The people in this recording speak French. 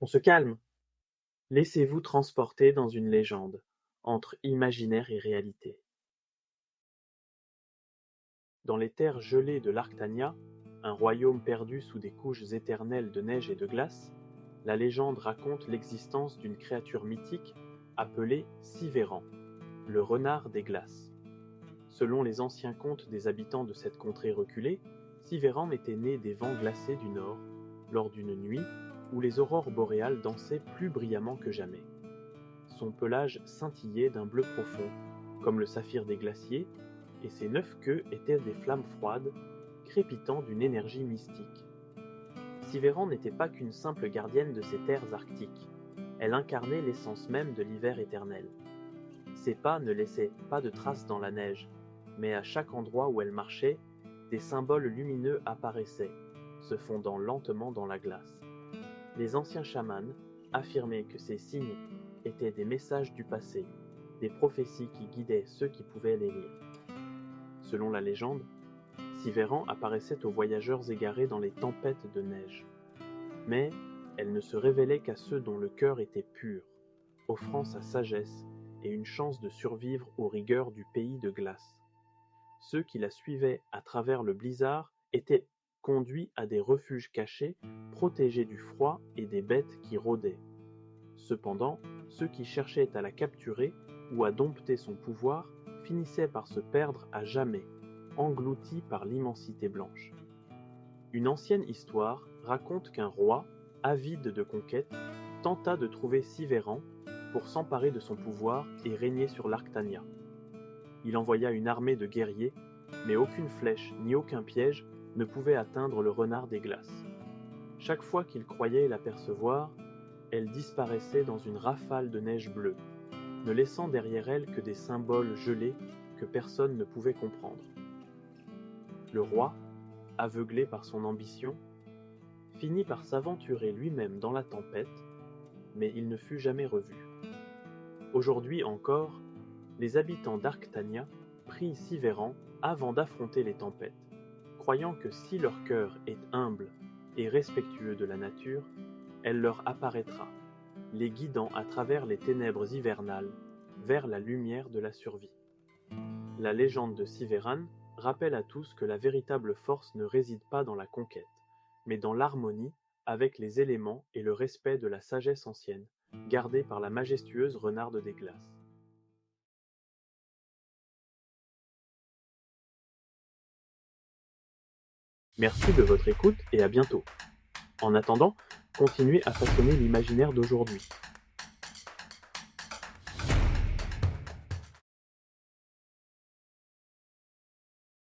On se calme. Laissez-vous transporter dans une légende, entre imaginaire et réalité. Dans les terres gelées de l'Arctania, un royaume perdu sous des couches éternelles de neige et de glace, la légende raconte l'existence d'une créature mythique appelée Sivéran, le renard des glaces. Selon les anciens contes des habitants de cette contrée reculée, Sivéran était né des vents glacés du nord, lors d'une nuit où les aurores boréales dansaient plus brillamment que jamais. Son pelage scintillait d'un bleu profond, comme le saphir des glaciers, et ses 9 queues étaient des flammes froides, crépitant d'une énergie mystique. Sivéran n'était pas qu'une simple gardienne de ces terres arctiques, elle incarnait l'essence même de l'hiver éternel. Ses pas ne laissaient pas de traces dans la neige, mais à chaque endroit où elle marchait, des symboles lumineux apparaissaient, se fondant lentement dans la glace. Les anciens chamans affirmaient que ces signes étaient des messages du passé, des prophéties qui guidaient ceux qui pouvaient les lire. Selon la légende, Sivéran apparaissait aux voyageurs égarés dans les tempêtes de neige. Mais elle ne se révélait qu'à ceux dont le cœur était pur, offrant sa sagesse et une chance de survivre aux rigueurs du pays de glace. Ceux qui la suivaient à travers le blizzard étaient conduits à des refuges cachés, protégés du froid et des bêtes qui rôdaient. Cependant, ceux qui cherchaient à la capturer ou à dompter son pouvoir finissaient par se perdre à jamais, engloutis par l'immensité blanche. Une ancienne histoire raconte qu'un roi, avide de conquête, tenta de trouver Sivéran pour s'emparer de son pouvoir et régner sur l'Arctania. Il envoya une armée de guerriers, mais aucune flèche ni aucun piège ne pouvait atteindre le renard des glaces. Chaque fois qu'il croyait l'apercevoir, elle disparaissait dans une rafale de neige bleue, ne laissant derrière elle que des symboles gelés que personne ne pouvait comprendre. Le roi, aveuglé par son ambition, finit par s'aventurer lui-même dans la tempête, mais il ne fut jamais revu. Aujourd'hui encore, les habitants d'Arctania prient Sivéran avant d'affronter les tempêtes, croyant que si leur cœur est humble et respectueux de la nature, elle leur apparaîtra, les guidant à travers les ténèbres hivernales vers la lumière de la survie. La légende de Sivéran rappelle à tous que la véritable force ne réside pas dans la conquête, mais dans l'harmonie avec les éléments et le respect de la sagesse ancienne, gardée par la majestueuse renarde des glaces. Merci de votre écoute et à bientôt. En attendant, continuez à façonner l'imaginaire d'aujourd'hui.